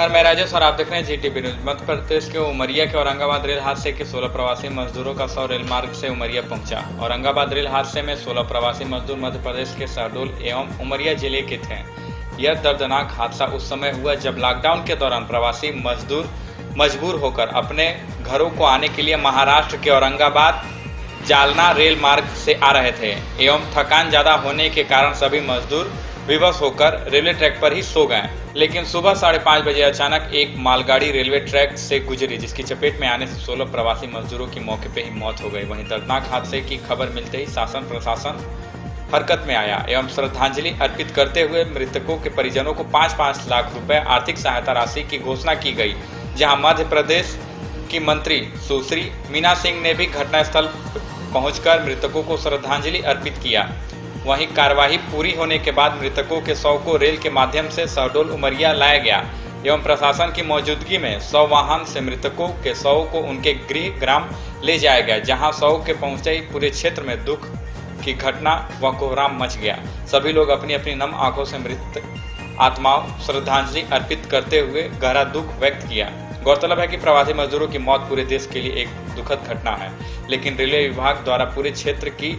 नमस्कार, मैं राजेश और आप देख रहे हैं जीटीवी न्यूज। मध्य प्रदेश के उमरिया के औरंगाबाद रेल हादसे के 16 प्रवासी मजदूरों का शव रेल मार्ग से उमरिया पहुंचा। औरंगाबाद रेल हादसे में 16 प्रवासी मजदूर मध्य प्रदेश के शहडोल एवं उमरिया जिले के थे। यह दर्दनाक हादसा उस समय हुआ जब लॉकडाउन के दौरान प्रवासी मजदूर मजबूर होकर अपने घरों को आने के लिए महाराष्ट्र के औरंगाबाद जालना रेल मार्ग से आ रहे थे एवं थकान ज्यादा होने के कारण सभी मजदूर विवश होकर रेलवे ट्रैक पर ही सो गए। लेकिन सुबह 5:30 बजे अचानक एक मालगाड़ी रेलवे ट्रैक से गुजरी, जिसकी चपेट में आने से 16 प्रवासी मजदूरों की मौके पर ही मौत हो गई। वहीं दर्दनाक हादसे की खबर मिलते ही शासन प्रशासन हरकत में आया एवं श्रद्धांजलि अर्पित करते हुए मृतकों के परिजनों को 5-5 लाख रुपए आर्थिक सहायता राशि की घोषणा की गई। जहां मध्य प्रदेश की मंत्री सुश्री मीना सिंह ने भी घटनास्थल पहुंचकर मृतकों को श्रद्धांजलि अर्पित किया। वहीं कार्यवाही पूरी होने के बाद मृतकों के शव को रेल के माध्यम से शहडोल उमरिया लाया गया एवं प्रशासन की मौजूदगी में शव वाहन से मृतकों के शव को उनके गृह ग्राम ले जाया गया, जहां शव के पहुंचते ही पूरे क्षेत्र में दुख की घटना व कोहराम मच गया। सभी लोग अपनी अपनी नम आंखों से मृत आत्माओं श्रद्धांजलि अर्पित करते हुए गहरा दुख व्यक्त किया। गौरतलब है कि प्रवासी मजदूरों की मौत पूरे देश के लिए एक दुखद घटना है, लेकिन रेलवे विभाग द्वारा पूरे क्षेत्र की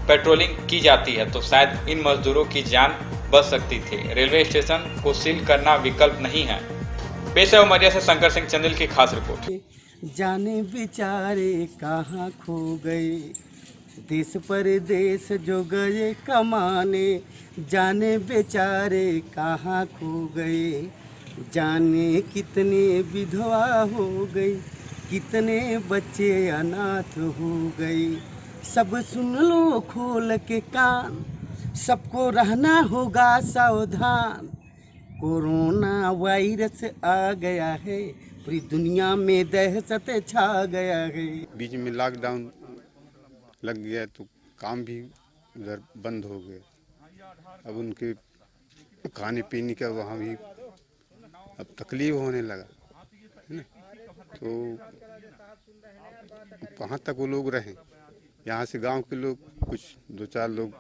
पेट्रोलिंग की जाती है तो शायद इन मजदूरों की जान बच सकती थी। रेलवे स्टेशन को सील करना विकल्प नहीं है। पेश है उमरिया से शंकर सिंह चंदेल की खास रिपोर्ट। जाने बेचारे कहाँ खो गए, देश परदेश जो गए कमाने, जाने बेचारे कहाँ खो गए, जाने कितने विधवा हो गई, कितने बच्चे अनाथ हो गए। सब सुन लो खोल के कान, सबको रहना होगा सावधान। कोरोना वायरस आ गया है, पूरी दुनिया में दहशत छा गया है। बीच में लॉकडाउन लग गया तो काम भी उधर बंद हो गए। अब उनके खाने पीने का वहाँ भी अब तकलीफ होने लगा है ना। तो कहाँ तक वो लोग रहें। यहाँ से गांव के लोग कुछ 2-4 लोग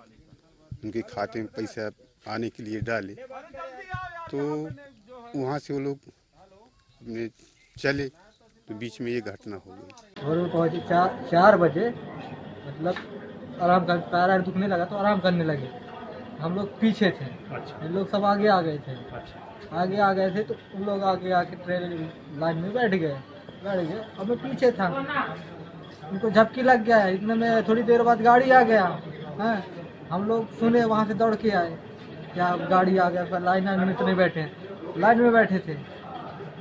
उनके खाते में पैसा आने के लिए डाले, तो वहाँ से वो लोग अपने चले तो बीच में ये घटना हो गई। और वो पहुँचे 4 बजे, मतलब आराम कर, पैर दुखने लगा तो आराम करने लगे। हम लोग पीछे थे, ये लोग सब आगे आ गए थे। आगे आ गए थे तो उन लोग आगे आके ट्रेन लाइन में बैठ गए। अब मैं पीछे था, उनको झपकी लग गया है। इतने में थोड़ी देर बाद गाड़ी आ गया है। हम लोग सुने, वहाँ से दौड़ के आए, क्या गाड़ी आ गया। लाइन में इतने लाइन में बैठे थे,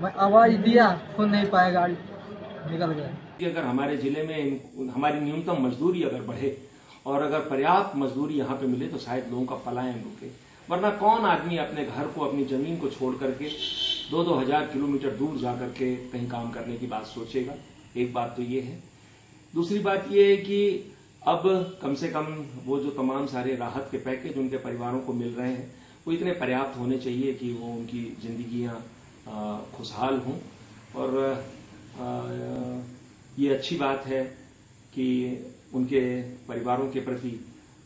मैं आवाज़ दिया, सुन नहीं पाया, गाड़ी निकल गया। अगर हमारे जिले में हमारी न्यूनतम मजदूरी अगर बढ़े और अगर पर्याप्त मजदूरी यहाँ पे मिले तो शायद लोगों का पलायन रुके, वरना कौन आदमी अपने घर को, अपनी जमीन को छोड़ करके 2-2 हजार किलोमीटर दूर जा करके कहीं काम करने की बात सोचेगा। एक बात तो ये है। दूसरी बात ये है कि अब कम से कम वो जो तमाम सारे राहत के पैकेज उनके परिवारों को मिल रहे हैं वो इतने पर्याप्त होने चाहिए कि वो उनकी जिंदगियां खुशहाल हों। और ये अच्छी बात है कि उनके परिवारों के प्रति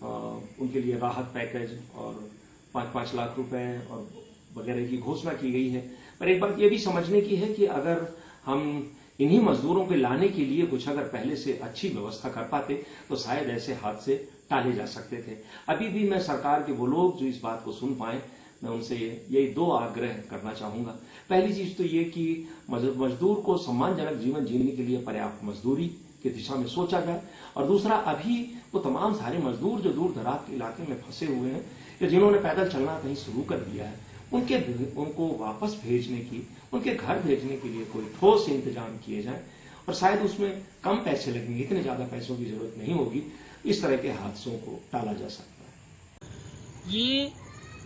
उनके लिए राहत पैकेज और 5-5 लाख रुपए और वगैरह की घोषणा की गई है। पर एक बात ये भी समझने की है कि अगर हम इन्हीं मजदूरों के लाने के लिए कुछ अगर पहले से अच्छी व्यवस्था कर पाते तो शायद ऐसे हादसे टाले जा सकते थे। अभी भी मैं सरकार के वो लोग जो इस बात को सुन पाए, मैं उनसे यही 2 आग्रह करना चाहूंगा। पहली चीज तो ये कि मजदूर को सम्मानजनक जीवन जीने के लिए पर्याप्त मजदूरी की दिशा में सोचा जाए। और दूसरा, अभी वो तमाम सारे मजदूर जो दूर दराज के इलाके में फंसे हुए हैं या जिन्होंने पैदल चलना कहीं शुरू कर दिया है, उनको वापस भेजने की, उनके घर भेजने के लिए कोई ठोस इंतजाम किए जाए। और शायद उसमें कम पैसे लगेंगे, इतने ज्यादा पैसों की जरूरत नहीं होगी। इस तरह के हादसों को टाला जा सकता है। ये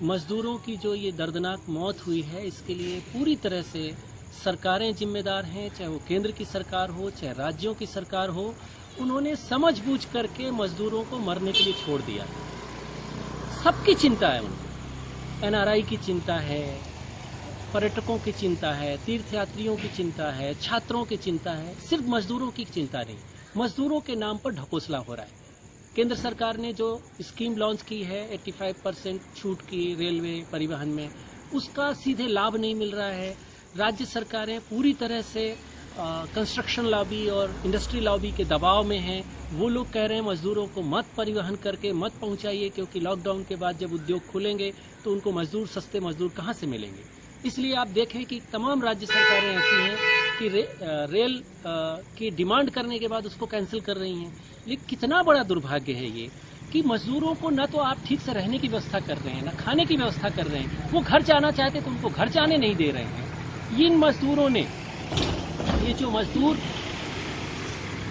मजदूरों की जो ये दर्दनाक मौत हुई है, इसके लिए पूरी तरह से सरकारें जिम्मेदार हैं, चाहे वो केंद्र की सरकार हो, चाहे राज्यों की सरकार हो। उन्होंने समझबूझ करके मजदूरों को मरने के लिए छोड़ दिया। सबकी चिंता है उनको, एनआरआई की चिंता है, पर्यटकों की चिंता है, तीर्थयात्रियों की चिंता है, छात्रों की चिंता है, सिर्फ मजदूरों की चिंता नहीं। मजदूरों के नाम पर ढकोसला हो रहा है। केंद्र सरकार ने जो स्कीम लॉन्च की है 85% छूट की रेलवे परिवहन में, उसका सीधे लाभ नहीं मिल रहा है। राज्य सरकारें पूरी तरह से कंस्ट्रक्शन लॉबी और इंडस्ट्री लॉबी के दबाव में हैं। वो लोग कह रहे हैं मजदूरों को मत परिवहन करके मत पहुंचाइए, क्योंकि लॉकडाउन के बाद जब उद्योग खुलेंगे तो उनको मजदूर, सस्ते मजदूर कहां से मिलेंगे। इसलिए आप देखें कि तमाम राज्य सरकारें ऐसी हैं कि रेल की डिमांड करने के बाद उसको कैंसिल कर रही हैं। लेकिन कितना बड़ा दुर्भाग्य है ये कि मजदूरों को न तो आप ठीक से रहने की व्यवस्था कर रहे हैं, न खाने की व्यवस्था कर रहे हैं। वो घर जाना चाहते तो उनको घर जाने नहीं दे रहे हैं। इन मजदूरों ने, ये जो मजदूर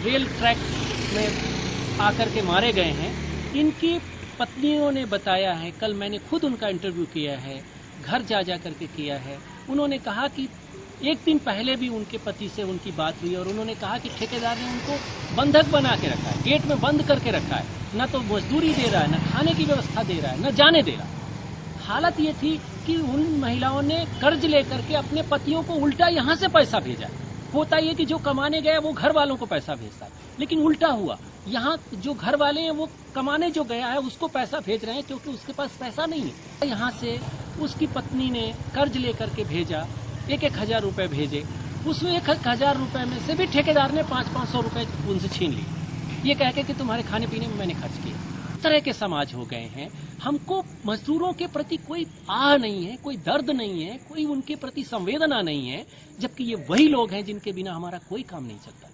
रेल ट्रैक में आकर के मारे गए हैं, इनकी पत्नियों ने बताया है, कल मैंने खुद उनका इंटरव्यू किया है, घर जा करके किया है। उन्होंने कहा कि एक दिन पहले भी उनके पति से उनकी बात हुई और उन्होंने कहा कि ठेकेदार ने उनको बंधक बना के रखा है, गेट में बंद करके रखा है, न तो मजदूरी दे रहा है, न खाने की व्यवस्था दे रहा है, न जाने दे रहा है। हालत ये थी कि उन महिलाओं ने कर्ज लेकर के अपने पतियों को उल्टा यहाँ से पैसा भेजा। होता ये कि जो कमाने गया वो घर वालों को पैसा भेजता है, लेकिन उल्टा हुआ। यहाँ जो घर वाले हैं वो कमाने जो गया है उसको पैसा भेज रहे हैं, क्योंकि उसके पास पैसा नहीं है। यहाँ से उसकी पत्नी ने कर्ज लेकर के भेजा, 1,000 रुपए भेजे। उसमें 1,000 रुपए में से भी ठेकेदार ने 500-500 रुपए उनसे छीन लिए, ये कह के कि तुम्हारे खाने पीने में मैंने खर्च किया। इस तरह के समाज हो गए हैं। हमको मजदूरों के प्रति कोई आह नहीं है, कोई दर्द नहीं है, कोई उनके प्रति संवेदना नहीं है, जबकि ये वही लोग हैं जिनके बिना हमारा कोई काम नहीं चलता।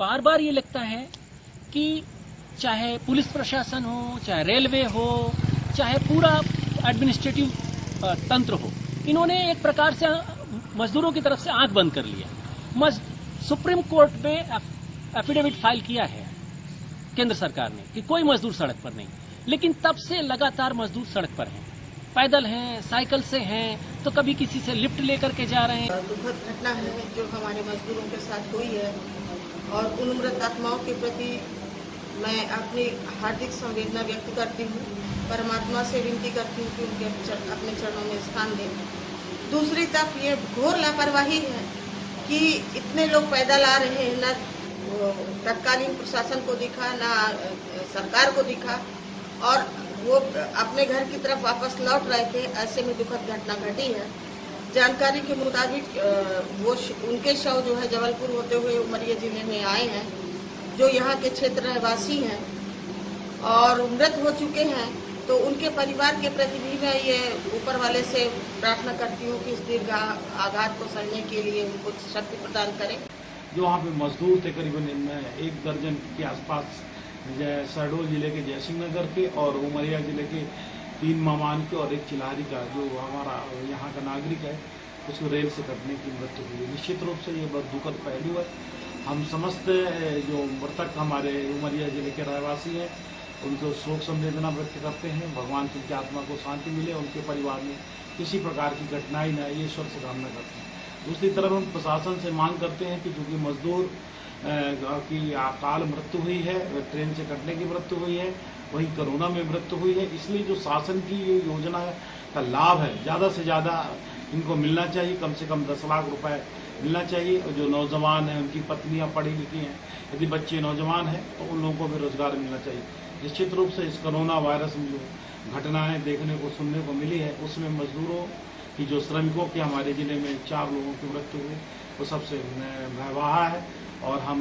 बार बार ये लगता है कि चाहे पुलिस प्रशासन हो, चाहे रेलवे हो, चाहे पूरा एडमिनिस्ट्रेटिव तंत्र हो, इन्होंने एक प्रकार से मजदूरों की तरफ से आंख बंद कर लिया। सुप्रीम कोर्ट में एफिडेविट फाइल किया है केंद्र सरकार ने कि कोई मजदूर सड़क पर नहीं, लेकिन तब से लगातार मजदूर सड़क पर हैं, पैदल हैं, साइकिल से हैं, तो कभी किसी से लिफ्ट लेकर के जा रहे हैं। दुखद घटना है जो हमारे मजदूरों के साथ हुई है, और उन मृत आत्माओं के प्रति मैं अपनी हार्दिक संवेदना व्यक्त करती हूँ। परमात्मा से विनती करती हूँ कि उनके अपने चरणों में स्थान दें। दूसरी तरफ ये घोर लापरवाही है कि इतने लोग पैदल आ रहे हैं, न तत्कालीन प्रशासन को दिखा, न सरकार को दिखा, और वो अपने घर की तरफ वापस लौट रहे थे। ऐसे में दुखद घटना घटी है। जानकारी के मुताबिक वो उनके शव जो है जबलपुर होते हुए उमरिया जिले में आए हैं, जो यहाँ के क्षेत्र रहवासी हैं और मृत हो चुके हैं। तो उनके परिवार के प्रति भी मैं ये ऊपर वाले से प्रार्थना करती हूँ कि इस दीर्घ आघात को सहने के लिए उनको शक्ति प्रदान करें। जो वहाँ पे मजदूर थे करीबन 1 दर्जन के आसपास, शहडोल जिले के जयसिंह नगर के और उमरिया जिले के 3 मामान के और 1 चिल्हारी का जो हमारा यहाँ का नागरिक है, उसको रेल से कटने की मृत्यु हुई है। निश्चित रूप से ये बहुत दुखद पहलू है। हम समस्त जो मृतक हमारे उमरिया जिले के रहवासी हैं उनको शोक संवेदना व्यक्त करते हैं। भगवान की आत्मा को शांति मिले, उनके परिवार में किसी प्रकार की कठिनाई न आए, ये ईश्वर से कामना करते हैं। दूसरी तरफ हम प्रशासन से मांग करते हैं कि चूंकि मजदूर की अकाल मृत्यु हुई है, ट्रेन से कटने की मृत्यु हुई है, वहीं कोरोना में मृत्यु हुई है, इसलिए जो शासन की ये योजना का लाभ है ज़्यादा से ज़्यादा इनको मिलना चाहिए। कम से कम 10 लाख रुपए मिलना चाहिए। और जो नौजवान हैं, उनकी पत्नियां पढ़ी लिखी हैं, यदि बच्चे नौजवान हैं तो उन लोगों को भी रोजगार मिलना चाहिए। निश्चित रूप से इस कोरोना वायरस में जो घटनाएं देखने को सुनने को मिली है, उसमें मजदूरों की जो श्रमिकों के हमारे जिले में 4 लोगों की मृत्यु हुई, वो सबसे भयावह है। और हम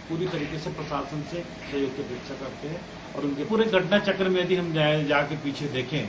पूरी तरीके से प्रशासन से सहयोग की अपेक्षा करते हैं। और उनके पूरे घटना चक्र में यदि हम जाके पीछे देखें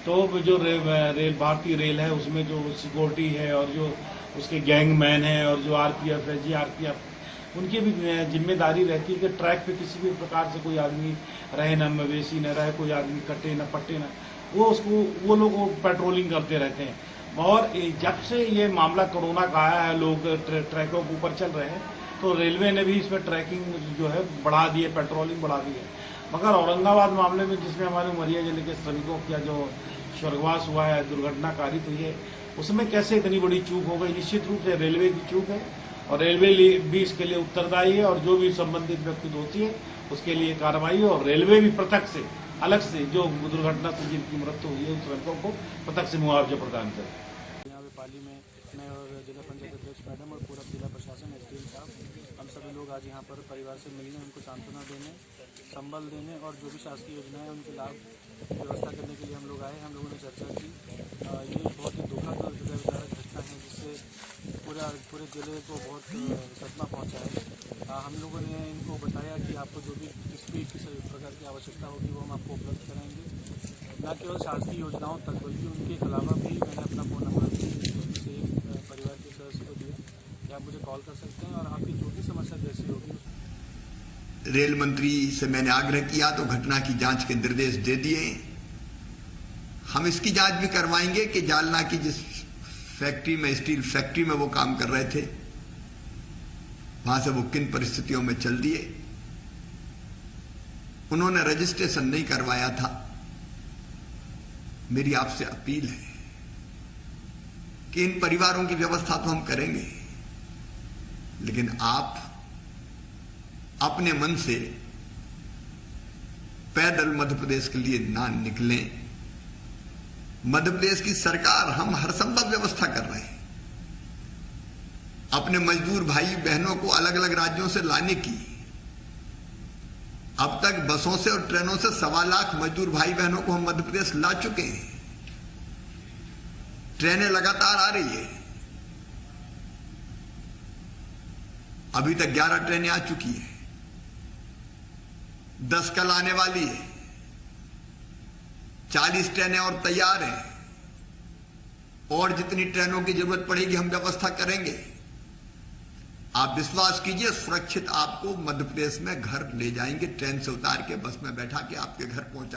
तो जो रेल भारतीय रेल है, उसमें जो सिक्योरिटी है और जो उसके गैंगमैन है और जो आरपीएफ है, जीआरपीएफ, उनकी भी जिम्मेदारी रहती है कि ट्रैक पे किसी भी प्रकार से कोई आदमी रहे न मवेशी न रहे, कोई आदमी कटे न पट्टे न, वो लोग पेट्रोलिंग करते रहते हैं। और जब से ये मामला कोरोना का आया है, लोग ट्रैकों के ऊपर चल रहे हैं, तो रेलवे ने भी इसमें ट्रैकिंग जो है बढ़ा दी है, पेट्रोलिंग बढ़ा दी है। मगर औरंगाबाद मामले में जिसमें हमारे उमरिया जिले के श्रमिकों का जो स्वर्गवास हुआ है, दुर्घटना कारित हुई है, उसमें कैसे इतनी बड़ी चूक हो गई? निश्चित रूप से रेलवे की चूक है और रेलवे भी इसके लिए उत्तरदायी है। और जो भी संबंधित व्यक्ति होती है उसके लिए कार्रवाई हो, और रेलवे भी पृथक से अलग से जो दुर्घटना से जिनकी मृत्यु हुई है उन श्रमिकों को पृथक से मुआवजा प्रदान करे। यहाँ पे पाली में मैं और जिला पंचायत अध्यक्ष मैडम और पूरा जिला प्रशासन, एसडीएम साहब, हम सभी लोग आज यहाँ पर परिवार से मिलने, उनको सांत्वना देने, संबल देने और जो भी शासकीय योजना है उनके लाभ व्यवस्था करने के लिए हम लोग आए, हम लोगों ने चर्चा की। ये बहुत ही दुखद और हृदयविदारक घटना है जिससे पूरे जिले को बहुत सदमा पहुंचा है। हम लोगों ने इनको बताया कि आपको जो भी किस प्रकार की आवश्यकता होगी वो हम आपको उपलब्ध कराएंगे। न केवल शासकीय योजनाओं तक बल्कि उनके अलावा भी मैंने अपना फ़ोन नंबर किसी परिवार के सदस्य को दिया कि आप मुझे कॉल कर सकते हैं और आपकी जो भी समस्या जैसी होगी। रेल मंत्री से मैंने आग्रह किया तो घटना की जांच के निर्देश दे दिए। हम इसकी जांच भी करवाएंगे कि जालना की जिस फैक्ट्री में, स्टील फैक्ट्री में वो काम कर रहे थे, वहां से वो किन परिस्थितियों में चल दिए। उन्होंने रजिस्ट्रेशन नहीं करवाया था। मेरी आपसे अपील है कि इन परिवारों की व्यवस्था तो हम करेंगे, लेकिन आप अपने मन से पैदल मध्य प्रदेश के लिए ना निकलें। मध्य प्रदेश की सरकार, हम हर संभव व्यवस्था कर रहे हैं अपने मजदूर भाई बहनों को अलग अलग राज्यों से लाने की। अब तक बसों से और ट्रेनों से 1.25 लाख मजदूर भाई बहनों को हम मध्य प्रदेश ला चुके हैं। ट्रेनें लगातार आ रही है। अभी तक 11 ट्रेनें आ चुकी है, 10 कल आने वाली है, 40 ट्रेनें और तैयार हैं, और जितनी ट्रेनों की जरूरत पड़ेगी हम व्यवस्था करेंगे। आप विश्वास कीजिए, सुरक्षित आपको मध्य प्रदेश में घर ले जाएंगे, ट्रेन से उतार के बस में बैठा के आपके घर पहुंचा